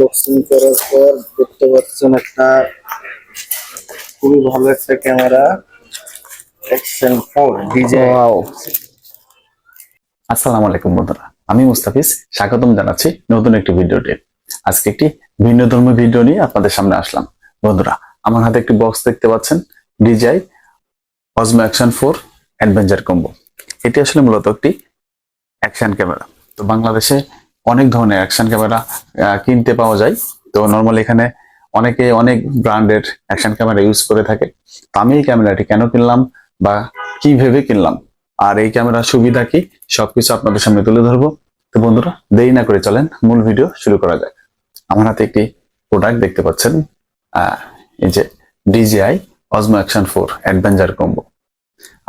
Unboxing করার পর দেখতে পাচ্ছেন একটা খুবই ভালো একটা ক্যামেরা অ্যাকশন 4 ডিজে। আসসালামু আলাইকুম বন্ধুরা, আমি মুস্তাফিজ স্বাগতম জানাচ্ছি নতুন একটি ভিডিওতে। আজকে একটি ভিন্নধর্মী ভিডিও নিয়ে আপনাদের সামনে আসলাম। বন্ধুরা, আমার হাতে একটি বক্স দেখতে পাচ্ছেন, DJI Osmo Action 4 adventure combo. এটি আসলে মূলত একটি অ্যাকশন ক্যামেরা। তো বাংলাদেশে অনেক ধরনের অ্যাকশন ক্যামেরা কিনতে পাওয়া যায়। তো নর্মালি এখানে অনেকে অনেক ব্র্যান্ডের অ্যাকশন ক্যামেরা ইউজ করে থাকে। তো আমি এই ক্যামেরাটি কেন কিনলাম বা কি ভেবে কিনলাম আর এই ক্যামেরার সুবিধা কি সবকিছু আপনাদের সামনে তুলে ধরবো। তো বন্ধুরা, দেরি না করে চলেন মূল ভিডিও শুরু করা যাক। আমার হাতে একটি প্রোডাক্ট দেখতে পাচ্ছেন, এই যে DJI Osmo Action 4 adventure combo.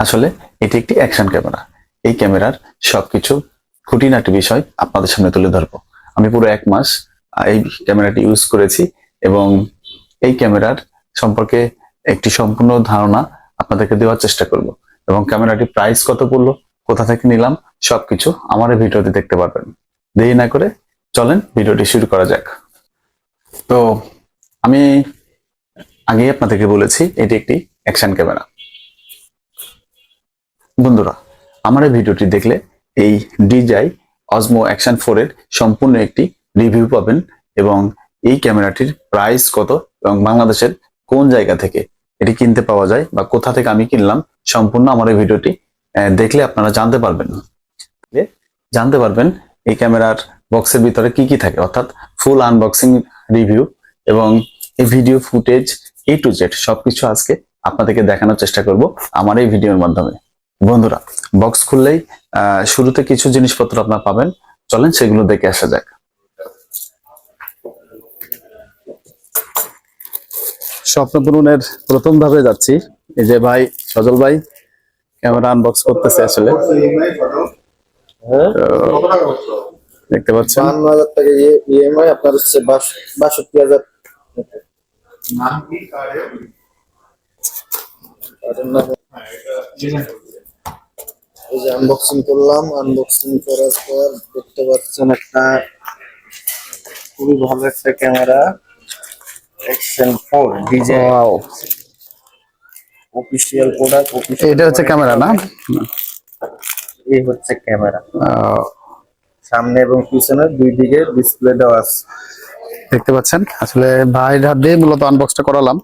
আসলে এটি একটি অ্যাকশন ক্যামেরা। এই ক্যামেরার সবকিছু খুঁটিনাটি বিষয় আপনাদের সামনে তুলে ধরবো। আমি পুরো 1 মাস এই ক্যামেরাটি ইউজ করেছি এবং এই ক্যামেরার সম্পর্কে একটি সম্পূর্ণ ধারণা আপনাদেরকে দেওয়ার চেষ্টা করব। এবং ক্যামেরাটি প্রাইস কত পড়লো, কোথা থেকে নিলাম, সবকিছু আমার এই ভিডিওতে দেখতে পারবেন। দেরি না করে চলেন ভিডিওটি শুরু করা যাক। তো আমি আগেই আপনাদেরকে বলেছি এটি একটি অ্যাকশন ক্যামেরা। বন্ধুরা, আমার এই ভিডিওটি দেখলে এই DJI Osmo Action 4 এর সম্পূর্ণ একটি রিভিউ পাবেন এবং এই ক্যামেরাটির প্রাইস কত এবং বাংলাদেশের কোন জায়গা থেকে এটি কিনতে পাওয়া যায় বা কোথা থেকে আমি কিনলাম, সম্পূর্ণ আমার এই ভিডিওটি দেখলে আপনারা জানতে পারবেন এই ক্যামেরার বক্সের ভিতরে কি কি থাকে, অর্থাৎ ফুল আনবক্সিং রিভিউ এবং এই video footage A to Z সবকিছু আজকে আপনাদেরকে দেখানোর চেষ্টা করব আমার এই ভিডিওর মাধ্যমে। বন্ধুরা, বক্স খুললেই শুরুতে কিছু জিনিসপত্র আপনারা পাবেন, চলেন সেগুলো দেখে আসা যাক। স্বপ্ন পূরণের প্রথম ধাপে যাচ্ছি। এই যে ভাই সজল ভাই ক্যামেরা আনবক্স করতেছে। আসলে দেখতে পাচ্ছেন 52,000 টাকা ইএমআই, আপনার হচ্ছে 62,000। এই যে আনবক্সিং করলাম, আনবক্সিং করার পর দেখতে পাচ্ছেন একটা খুবই ভালো একটা camera action 4 DJ. Official product. এটা হচ্ছে ক্যামেরা না? এই হচ্ছে ক্যামেরা, সামনে এবং পিছনে দুই দিকে ডিসপ্লে দেওয়া আছে। দেখতে পাচ্ছেন আসলে ভাইয়ের হাত দিয়ে মূলত আনবক্সটা করালাম।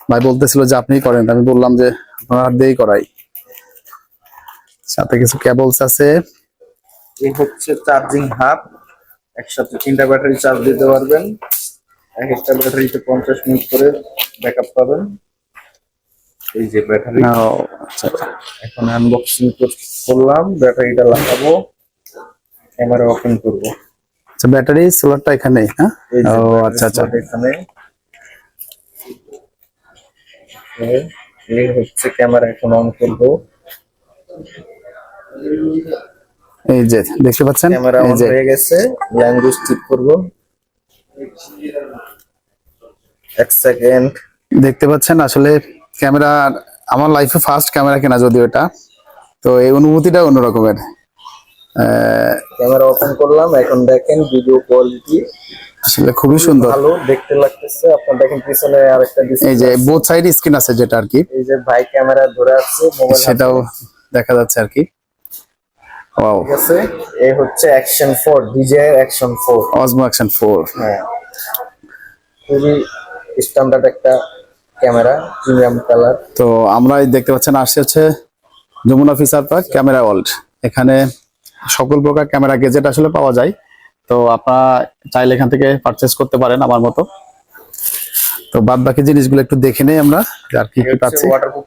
ভাই বলতেছিল যে আপনিই করেন, আমি বললাম যে আপনার হাত দিয়েই করাই। সাথে কিছু কেবলস আছে। এই হচ্ছে চার্জিং হাব, একসাথে 3টা ব্যাটারি চার্জ দিতে পারবেন। এক একটা ব্যাটারিতে 50 মিনিট করে ব্যাকআপ পাবেন। এই যে ব্যাটারি। এখন আনবক্সিং করলাম, ব্যাটারিটা লাগাবো, ক্যামেরা ওপেন করব। আচ্ছা, ব্যাটারি সোলারটা এখানে? হ্যাঁ, ও আচ্ছা আচ্ছা, এখানে এই হচ্ছে ক্যামেরা। এখন অন করব। এই যে দেখতে পাচ্ছেন ক্যামেরা অন হয়ে গেছে। ল্যাঙ্গুয়েজ ঠিক করব। 1 সেকেন্ড। দেখতে পাচ্ছেন আসলে ক্যামেরা আমার লাইফে ফার্স্ট ক্যামেরা কেনা, যদিও এটা, তো এই অনুভূতিটা অন্যরকমের। ক্যামেরা ওপেন করলাম, এখন দেখেন ভিডিও কোয়ালিটি আসলে খুবই সুন্দর, ভালো দেখতে লাগতেছে। আপনারা দেখেন পিছনে আরেকটা ডিসপ্লে, এই যে বোথ সাইড স্ক্রিন আছে যেটা আর কি, এই যে ভাই ক্যামেরা ধরে আছে, মোবাইল সেটাও দেখা যাচ্ছে আর কি। ওয়াও, ঠিক আছে। এই হচ্ছে action 4, DJI Action 4 Osmo Action 4। হ্যাঁ, খুবই স্ট্যান্ডার্ড একটা ক্যামেরা, প্রিমিয়াম কালার। তো আমরা দেখতে পাচ্ছেন আসছে হচ্ছে Jamuna future park camera world. এখানে সকল প্রকার ক্যামেরা গেজেট আসলে পাওয়া যায়। তো আপনারা চাইলে এখান থেকে পারচেস করতে পারেন আমার মতো। তো বাদ বাকি জিনিসগুলো একটু দেখে নেই আমরা আর কি কি পাচ্ছি। ওয়াটারপ্রুফ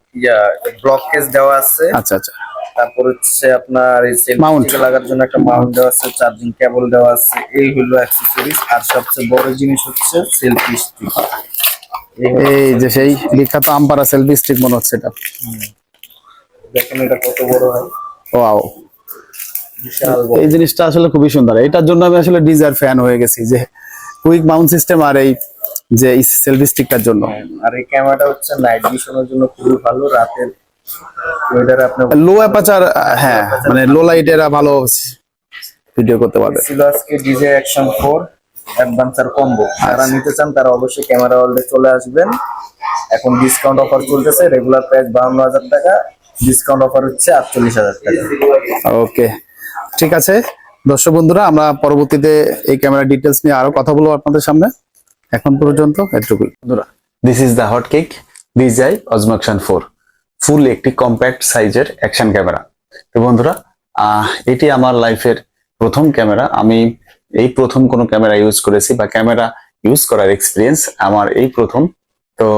ব্লক কেস দেওয়া আছে। আচ্ছা আচ্ছা, তারপর হচ্ছে আপনার এই সেলফি লাগার জন্য একটা মাউন্ট দেওয়া আছে, চার্জিং কেবল দেওয়া আছে। এই হলো অ্যাকসেসরিজ। আর সবচেয়ে বড় জিনিস হচ্ছে সেলফি স্টিক। এই যে সেই বিখ্যাত আমপারা সেলফি স্টিক মনে হচ্ছে এটা। দেখেন এটা কত বড় হয়। ওয়াও, বিশাল বড়। এই জিনিসটা আসলে খুবই সুন্দর। এটার জন্য আমি আসলে ডিজায়ার ফ্যান হয়ে গেছি, যে কুইক মাউন্ট সিস্টেম আর এই যে সেলফি স্টিকটার জন্য। আর এই ক্যামেরাটা হচ্ছে নাইট ভিশনের জন্য খুবই ভালো। রাতের ওয়েদারে আপনি লো অ্যাপারচার, হ্যাঁ মানে লো লাইট এরা ভালো ভিডিও করতে পারবে। ছিল আজকে DJI Action 4 অ্যাডভান্সার কম্বো। যারা আচ্ছা নিতে চান তারা অবশ্যই ক্যামেরা ওয়ার্ল্ডে চলে আসবেন। এখন ডিসকাউন্ট অফার চলতেছে, রেগুলার প্রাইস 52,000 টাকা, ডিসকাউন্ট অফার হচ্ছে 48,000 টাকা। ওকে, ঠিক আছে দর্শক বন্ধুরা, আমরা পরবর্তীতে এই ক্যামেরা ডিটেলস নিয়ে আরো কথা বলবো আপনাদের সামনে। এখন পর্যন্ত এটুকুই বন্ধুরা। This is the hot cake DJI Osmo Action 4, ফুল একটি কম্প্যাক্ট সাইজের অ্যাকশন ক্যামেরা। তো বন্ধুরা, এটি আমার লাইফের প্রথম ক্যামেরা। আমি এই প্রথম কোনো ক্যামেরা ইউজ করেছি বা ক্যামেরা ইউজ করার এক্সপিরিয়েন্স আমার এই প্রথম। তো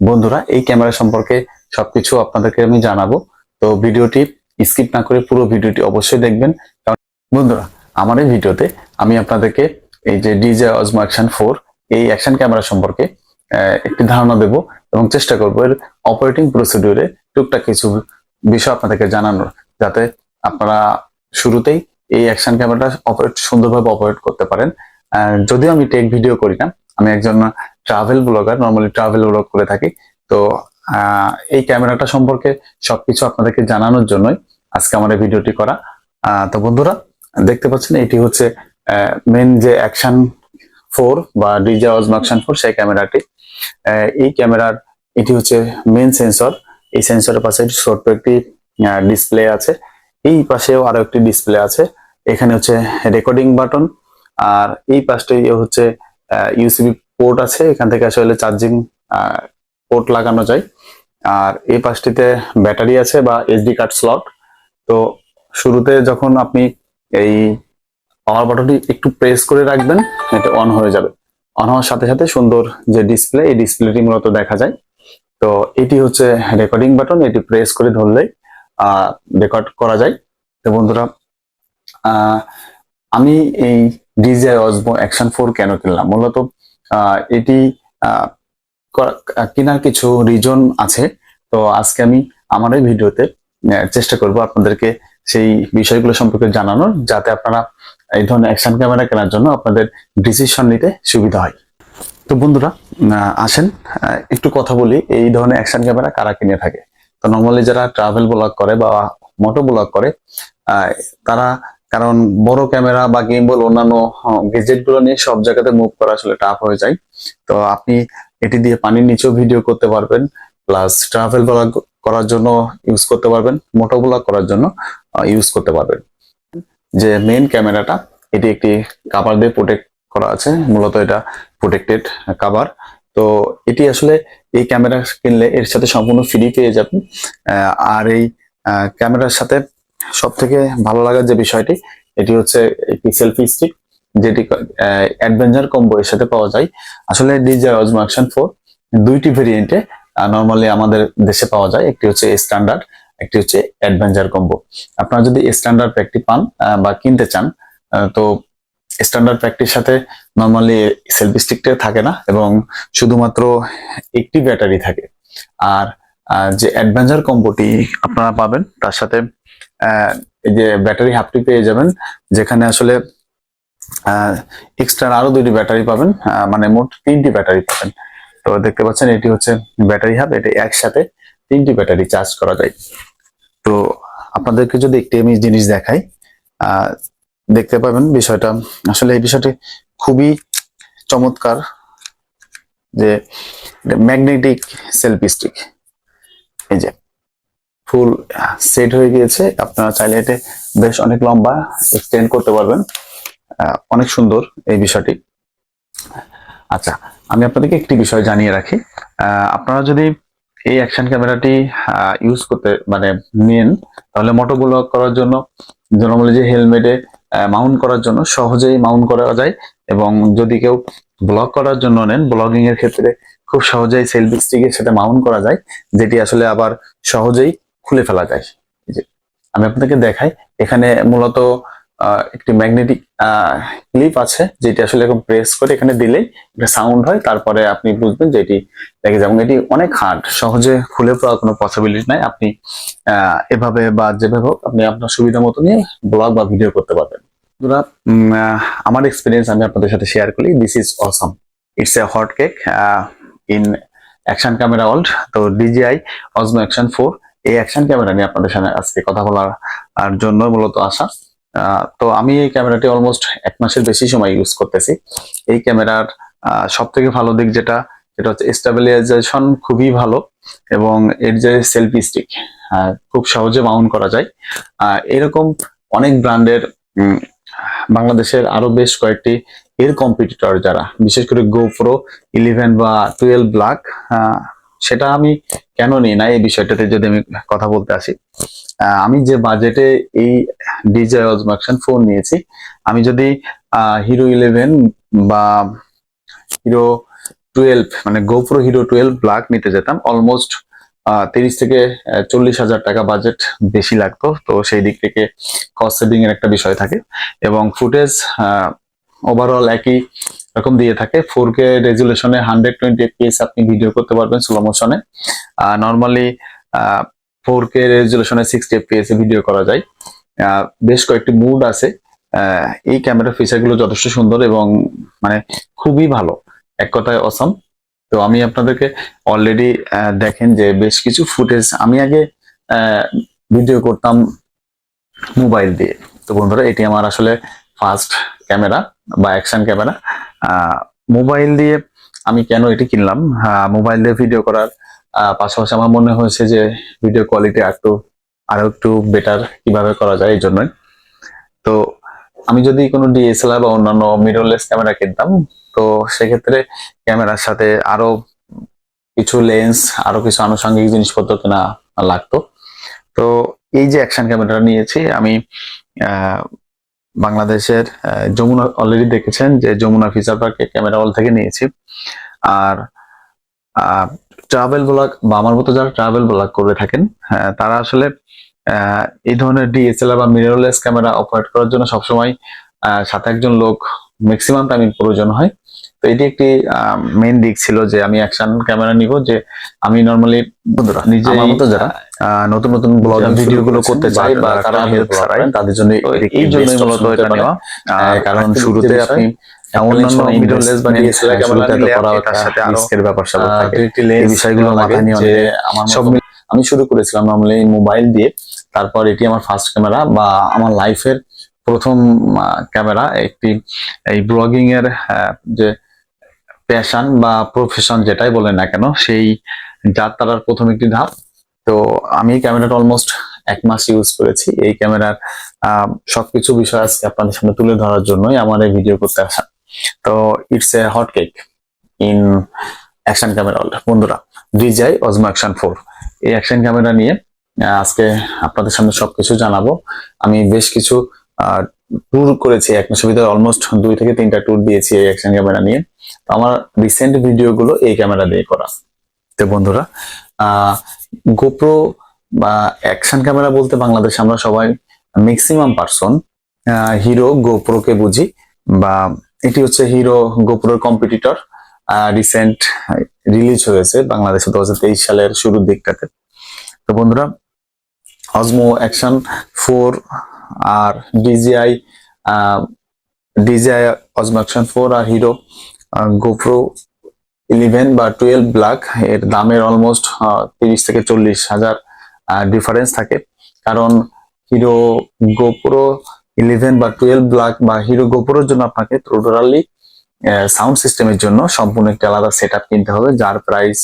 বন্ধুরা, এই ক্যামেরা সম্পর্কে সবকিছু আপনাদেরকে আমি জানাবো। তো ভিডিওটি স্কিপ না করে পুরো ভিডিওটি অবশ্যই দেখবেন। কারণ বন্ধুরা, আমার এই ভিডিওতে আমি আপনাদেরকে এই যে DJI Osmo Action 4 এই অ্যাকশন ক্যামেরা সম্পর্কে একটি ধারণা দেব এবং চেষ্টা করবো এর অপারেটিং প্রসিডিউরে টুকটাক কিছু বিষয় আপনাদেরকে জানানোর, যাতে আপনারা শুরুতেই এই অ্যাকশন ক্যামেরাটা সুন্দরভাবে অপারেট করতে পারেন। যদিও আমি টেক ভিডিও করি না, আমি একজন travel blogger, normally travel blog করে থাকি। তো এই ক্যামেরাটা সম্পর্কে সবকিছু আপনাদেরকে জানানোর জন্যই আজকে আমার এই ভিডিওটি করা। তো বন্ধুরা, দেখতে পাচ্ছেন এটি হচ্ছে মেন যে অ্যাকশন 4 বা DJI Osmo Action 4 সেই ক্যামেরাটি। এই ক্যামেরার এটি হচ্ছে মেন সেন্সর। এই সেন্সরের পাশে ছোট্ট একটি ডিসপ্লে আছে, এই পাশেও আরো একটি ডিসপ্লে আছে। এখানে হচ্ছে রেকর্ডিং বাটন, আর এই পাশটাই হচ্ছে ইউসিবি পোর্ট আছে, এখান থেকে আসলে চার্জিং পোর্ট লাগানো যায়। আর এই পাশটিতে ব্যাটারি আছে বা SD কার্ড স্লট। তো শুরুতে যখন আপনি এই পাওয়ার বাটনটি একটু প্রেস করে রাখবেন, এটা অন হয়ে যাবে। অন হওয়ার সাথে সাথে সুন্দর যে ডিসপ্লে, এই ডিসপ্লেটি মূলত দেখা যায়। তো এটি হচ্ছে রেকর্ডিং বাটন, এটি প্রেস করে ধরলেই রেকর্ড করা যায়। তো বন্ধুরা, আমি এই DJI Osmo Action 4 কেন কিনলাম, মূলত এটি কেনার কিছু রিজন আছে। তো আজকে আমি আমার এই ভিডিওতে চেষ্টা করব আপনাদেরকে সেই বিষয়গুলো সম্পর্কে জানানোর, যাতে আপনারা এই ধরনের অ্যাকশন ক্যামেরা কেনার জন্য আপনাদের ডিসিশন নিতে সুবিধা হয়। তো বন্ধুরা, আসেন একটু কথা বলি এই ধরনের অ্যাকশন ক্যামেরা কারা কিনে থাকে। তো নর্মালি যারা ট্রাভেল ব্লগ করে বা মোটো ব্লগ করে, তারা, কারণ বড় ক্যামেরা বা গিম্বল অন্যান্য গেজেট গুলো নিয়ে সব জায়গাতে মুভ করা আসলে টাফ হয়ে যায়। তো আপনি এটি দিয়ে পানির নিচেও ভিডিও করতে পারবেন, প্লাস ট্রাভেল ব্লগ করার জন্য ইউজ করতে পারবেন, মোটো ব্লগ করার জন্য ইউজ করতে পারবেন। যে মেইন ক্যামেরাটা, এটি একটি কাভার দিয়ে প্রোটেক্ট করা আছে, মূলত এটা প্রোটেক্টেড কাভার। তো এটি আসলে এই ক্যামেরা কিনলে এর সাথে সম্পূর্ণ ফ্রি পেয়ে যাবেন। আর এই ক্যামেরার সাথে সব থেকে ভালো লাগার যে বিষয়টি, এটি হচ্ছে একটি সেলফি স্টিক, যেটি অ্যাডভেঞ্চার কম্বো এর সাথে পাওয়া যায়। আসলে DJI Osmo Action 4 দুইটি ভেরিয়েন্টে নর্মালি আমাদের দেশে পাওয়া যায়, একটি হচ্ছে স্ট্যান্ডার্ড, একটি হচ্ছে অ্যাডভেঞ্চার কম্বো। আপনারা যদি স্ট্যান্ডার্ড প্যাকটি পান বা কিনতে চান, তো স্ট্যান্ডার্ড প্যাকটির সাথে নর্মালি সেলফি স্টিকটা থাকে না এবং শুধুমাত্র একটি ব্যাটারি থাকে। আর যে অ্যাডভেঞ্চার কম্বোটি আপনারা পাবেন, তার সাথে এই যে ব্যাটারি হাফটি পেয়ে যাবেন, যেখানে আসলে এক্সট্রা আরো দুইটি ব্যাটারি পাবেন, মানে মোট 3টি ব্যাটারি পাবেন। তো দেখতে পাচ্ছেন এটি হচ্ছে ব্যাটারি হাব, এটি একসাথে 3টি ব্যাটারি চার্জ করা যায়। তো আপনাদেরকে যদি একটি আমি জিনিস দেখাই, দেখতে পাবেন বিষয়টা, আসলে এই বিষয়টি খুবই চমৎকার, যে ম্যাগনেটিক সেলফি স্টিক। এই যে ফুল সেট হয়ে গিয়েছে, আপনারা চাইলে এটা বেশ অনেক লম্বা এক্সটেন্ড করতে পারবেন। অনেক সুন্দর এই বিষয়টি। আচ্ছা, আমি আপনাদেরকে একটি বিষয় জানিয়ে রাখি, আপনারা যদি এই অ্যাকশন ক্যামেরাটি ইউজ করতে মানে নেন, তাহলে মোটো ব্লগ করার জন্য নরমালি যে হেলমেটে মাউন্ট করার জন্য সহজেই মাউন্ট করা যায়, এবং যদি কেউ ব্লগ করার জন্য নেন, ব্লগিং এর ক্ষেত্রে খুব সহজেই সেলফি স্টিকের সাথে মাউন্ট করা যায়, যেটি আসলে আবার সহজেই খুলে ফেলা যায়। যে আমি আপনাদেরকে দেখাই, এখানে মূলত একটি ম্যাগনেটিক ক্লিপ আছে, যেটি আসলে এরকম প্রেস করে এখানে দিলেই একটা সাউন্ড হয়, তারপরে আপনি বুঝবেন যে এটি লেগে যাবে। এটি অনেক হার্ড, সহজে খুলে পাওয়ার কোনো পসিবিলিটি নাই। আপনি এভাবে বা যেভাবে হোক আপনি আপনার সুবিধা মতো নিয়ে ব্লগ বা ভিডিও করতে পারবেন। বন্ধুরা, আমার এক্সপিরিয়েন্স আমি আপনাদের সাথে শেয়ার করি। This is Assam, it's a hot cake in action camera world. তো DJI Osmo Action 4 এই অ্যাকশন ক্যামেরা নিয়ে আপনাদের সাথে আজকে কথা বলার জন্য মূলত আসা। তো আমি এই ক্যামেরাটি অলমোস্ট 1 মাসের বেশি সময় ইউজ করতেছি। এই ক্যামেরার সব থেকে ভালো দিক যেটা সেটা হচ্ছে স্টেবিলাইজেশন খুবই ভালো, এবং এর যে সেলফি স্টিক খুব সহজে মাউন্ট করা যায়। এরকম অনেক ব্র্যান্ডের বাংলাদেশের আরো বেশ কয়েকটি এর কম্পিটিটর যারা, বিশেষ করে গোপ্রো 11 বা 12 ব্ল্যাক, সেটা আমি কেন নিই না এই বিষয়টাতে যদি আমি কথা বলতে আসি। আমি যে বাজেটে এই ডিজে অজমো অ্যাকশন 4 নিয়েছি, আমি যদি হিরো 11 বা হিরো 12 মানে গোপ্রো হিরো 12 ব্ল্যাক নিতে যেতাম, অলমোস্ট 30 থেকে 40 হাজার টাকা বাজেট বেশি লাগতো। তো সেই দিক থেকে কস্ট সেভিং এর একটা বিষয় থাকে, এবং ফুটেজ ওভারঅল একই রকম দিয়ে থাকে। 4K রেজুলেশনে 120 FPS আপনি ভিডিও করতে পারবেন স্লো মোশনে। নর্মালি 4K রেজুলেশনে 60 FPS এ ভিডিও করা যায়। বেশ কয়েকটি মুড আছে। এই ক্যামেরা ফিচার গুলো যথেষ্ট সুন্দর এবং মানে খুবই ভালো, এক কথায় অসম। তো আমি আপনাদেরকে অলরেডি দেখেন যে বেশ কিছু ফুটেজ আমি আগে ভিডিও করতাম মোবাইল দিয়ে। তো বন্ধুরা, এটি আমার আসলে ফার্স্ট ক্যামেরা বা অ্যাকশন ক্যামেরা। মোবাইল দিয়ে আমি কেন এটি কিনলাম, মোবাইল দিয়ে ভিডিও করার পাশাপাশি আমার মনে হয়েছে যে ভিডিও কোয়ালিটি আরো একটু বেটার কিভাবে করা যায়, এই জন্যই। তো আমি যদি কোনো ডিএসএলআর বা অন্যান্য মিররলেস ক্যামেরা কিনতাম, তো সেক্ষেত্রে ক্যামেরার সাথে আরো কিছু লেন্স, আরো কিছু আনুষঙ্গিক জিনিসপত্র কেনা লাগতো। তো এই যে অ্যাকশন ক্যামেরাটা নিয়েছি আমি বাংলাদেশের যমুনা, অলরেডি দেখেছেন যে যমুনা ফিচার পার্কে ক্যামেরা হল থেকে নিয়েছি। আর ট্রাভেল ব্লগ বা আমার মতো যারা ট্রাভেল ব্লগ করে থাকেন, তারা আসলে এই ধরনের ডিএসএলআর বা মিররলেস ক্যামেরা অপারেট করার জন্য সবসময় সাথে একজন লোক ম্যাক্সিমাম টাইম প্রয়োজন হয়। তো এটি একটি মেইন দিক ছিল যে আমি অ্যাকশন ক্যামেরা নিব, যে আমি নর্মালি নিজে আমার মতো যারা নতুন নতুন ব্লগ ভিডিও গুলো করতে চাই বা কারো হেল্প ছাড়াই, তাদের জন্য এই জন্যই মূলত এটা নেওয়া। কারণ শুরুতে আপনি অন্যান্য মিররলেস বা ডিএসএলআর ক্যামেরা নিলে তার সাথে রিস্কের ব্যাপার স্যাপার থাকে, এই বিষয়গুলো মাথায় নিয়ে যে আমার সব আমি শুরু করেছিলাম নর্মালি মোবাইল দিয়ে। তারপর এটি আমার ফার্স্ট ক্যামেরা বা আমার লাইফের প্রথম ক্যামেরা। একটি এই ব্লগিং এর যে প্যাশন বা প্রফেশন যেটাই বলেন না কেন, সেই যাত্রার প্রথম একটি ধাপ। তো আমি ক্যামেরাটা অলমোস্ট 1 মাস ইউজ করেছি। এই ক্যামেরার সবকিছু বিষয় আজকে আপনাদের সামনে তুলে ধরার জন্যই আমার এই ভিডিও করতে আসা। তো it's a hot cake in action camera বন্ধুরা, DJI Osmo Action 4 এই অ্যাকশন ক্যামেরা নিয়ে আজকে আপনাদের সামনে সবকিছু জানাবো। আমি বেশ কিছু ট্যুর করেছি 1 মাসের ভিতরে, অলমোস্ট 2 থেকে 3টা ট্যুর দিয়েছি এই অ্যাকশন ক্যামেরা নিয়ে। তো আমার রিসেন্ট ভিডিও গুলো এই ক্যামেরা দিয়ে করা। তো বন্ধুরা, গোপ্রো বা অ্যাকশন ক্যামেরা বলতে বাংলাদেশে আমরা সবাই ম্যাক্সিমাম পারসন হিরো গোপ্রোকে বুঝি, বা এটি হচ্ছে হিরো গোপ্রোর কম্পিটিটর। রিসেন্ট রিলিজ হয়েছে বাংলাদেশে 2023 সালের শুরুর দিকটাতে। তো বন্ধুরা, অজমো অ্যাকশন 4 আর ডিজিআই অজমো অ্যাকশন 4 আর হিরো গোপ্রো 11 বা 12 ব্ল্যাক এর দামের অলমোস্ট 30 থেকে 40 হাজার ডিফারেন্স থাকে। কারণ হিরো গোপ্রো 11 বা 12 ব্ল্যাক বা হিরো গোপ্রোর জন্য আপনাকে টোটালি সাউন্ড সিস্টেমের জন্য সম্পূর্ণ একটা আলাদা সেট আপ কিনতে হবে, যার প্রাইস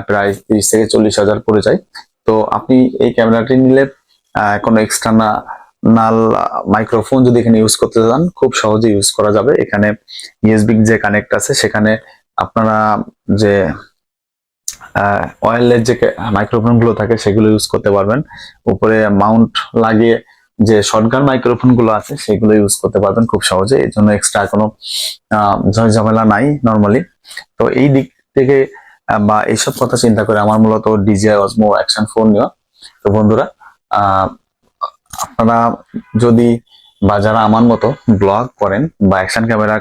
প্রায় 30 থেকে 40 হাজার পড়ে যায়। তো আপনি এই ক্যামেরাটি নিলে কোনো এক্সটার্নাল মাইক্রোফোন যদি এখানে ইউজ করতে চান, খুব সহজে ইউজ করা যাবে। এখানে ইউএসবি যে কানেক্ট আছে, সেখানে আপনারা যে ওয়্যারলেস যে মাইক্রোফোন গুলো থাকে সেগুলো ইউজ করতে পারবেন। উপরে মাউন্ট লাগিয়ে যে শর্টগান মাইক্রোফোন গুলো আছে সেগুলো ইউজ করতে পারবেন খুব সহজে। এর জন্য এক্সট্রা কোনো ঝামেলা নাই নর্মালি। তো এই দিক থেকে বা এইসব কথা চিন্তা করে আমার মূলত DJI Osmo Action 4 নেওয়া। তো বন্ধুরা, আপনারা যদি বা যারা আমার মতো ব্লগ করেন বা অ্যাকশন ক্যামেরা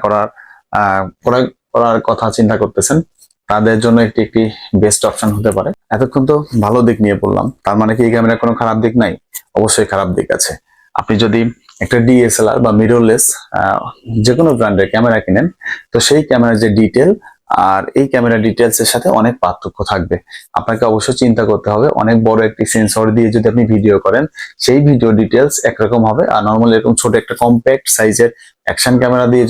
করার কথা চিন্তা করতেছেন, তাদের জন্য একটি বেস্ট অপশন হতে পারে। এতক্ষণ তো ভালো দিক নিয়ে বললাম, তার মানে কি এই ক্যামেরার কোনো খারাপ দিক নাই? অবশ্যই খারাপ দিক আছে। আপনি যদি একটা ডিএসএলআর বা মিররলেস যে কোনো ব্র্যান্ডের ক্যামেরা কিনেন, তো সেই ক্যামেরার যে ডিটেল আর এই ক্যামেরা ডিটেলস এর সাথে অনেক পার্থক্য থাকবে। আপনাকে অবশ্যই চিন্তা করতে হবে, অনেক বড় একটি সেন্সর দিয়ে যদি আপনি ভিডিও করেন সেই ভিডিও ডিটেলস একরকম হবে, আর নর্মাল এরকম ছোট একটা কম্প্যাক্ট সাইজের অ্যাকশন ক্যামেরা দিয়ে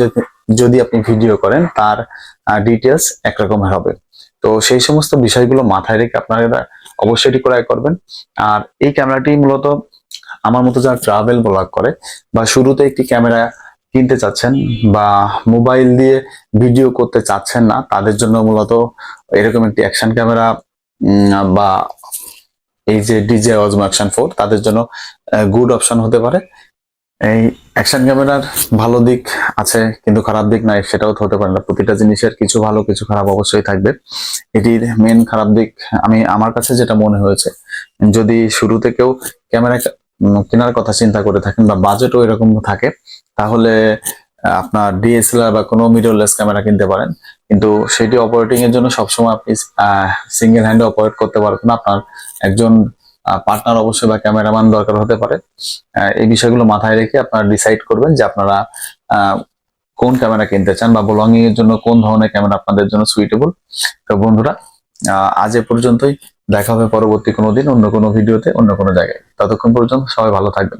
যদি আপনি ভিডিও করেন তার ডিটেলস একরকম হবে। তো সেই সমস্ত বিষয়গুলো মাথায় রেখে আপনারা অবশ্যই এটি ক্রয় করবেন। আর এই ক্যামেরাটি মূলত আমার মতো যারা ট্রাভেল ব্লগ করে বা শুরুতে একটি ক্যামেরা কিনতে চাচ্ছেন বা মোবাইল দিয়ে ভিডিও করতে চাচ্ছেন না, তাদের জন্য মূলত এরকম একটি অ্যাকশন ক্যামেরা বা এই যে ডিজে অজমো অ্যাকশন 4 তাদের জন্য গুড অপশন হতে পারে। এই অ্যাকশন ক্যামেরার ভালো দিক আছে কিন্তু খারাপ দিক নাই, সেটাও তো হতে পারে না। প্রতিটা জিনিসের কিছু ভালো কিছু খারাপ অবশ্যই থাকবে। এটির মেন খারাপ দিক আমার কাছে যেটা মনে হয়েছে, যদি শুরুতে কেউ ক্যামেরা কেনার কথা চিন্তা করে থাকেন বা বাজেটও এরকম থাকে, তাহলে আপনার ডিএসএলআর বা কোনো মিররলেস ক্যামেরা কিনতে পারেন। কিন্তু সেটি অপারেটিং এর জন্য সবসময় আপনি সিঙ্গেল হ্যান্ডে অপারেট করতে পারবেন না, আপনার একজন পার্টনার অবশ্যই বা ক্যামেরাম্যান দরকার হতে পারে। এই বিষয়গুলো মাথায় রেখে আপনারা ডিসাইড করবেন যে আপনারা কোন ক্যামেরা কিনতে চান বা ব্লগিং এর জন্য কোন ধরনের ক্যামেরা আপনাদের জন্য সুইটেবল। তো বন্ধুরা, আজ এ পর্যন্তই। দেখা হবে পরবর্তী কোনো দিন অন্য কোনো ভিডিওতে অন্য কোনো জায়গায়। ততক্ষণ পর্যন্ত সবাই ভালো থাকবেন।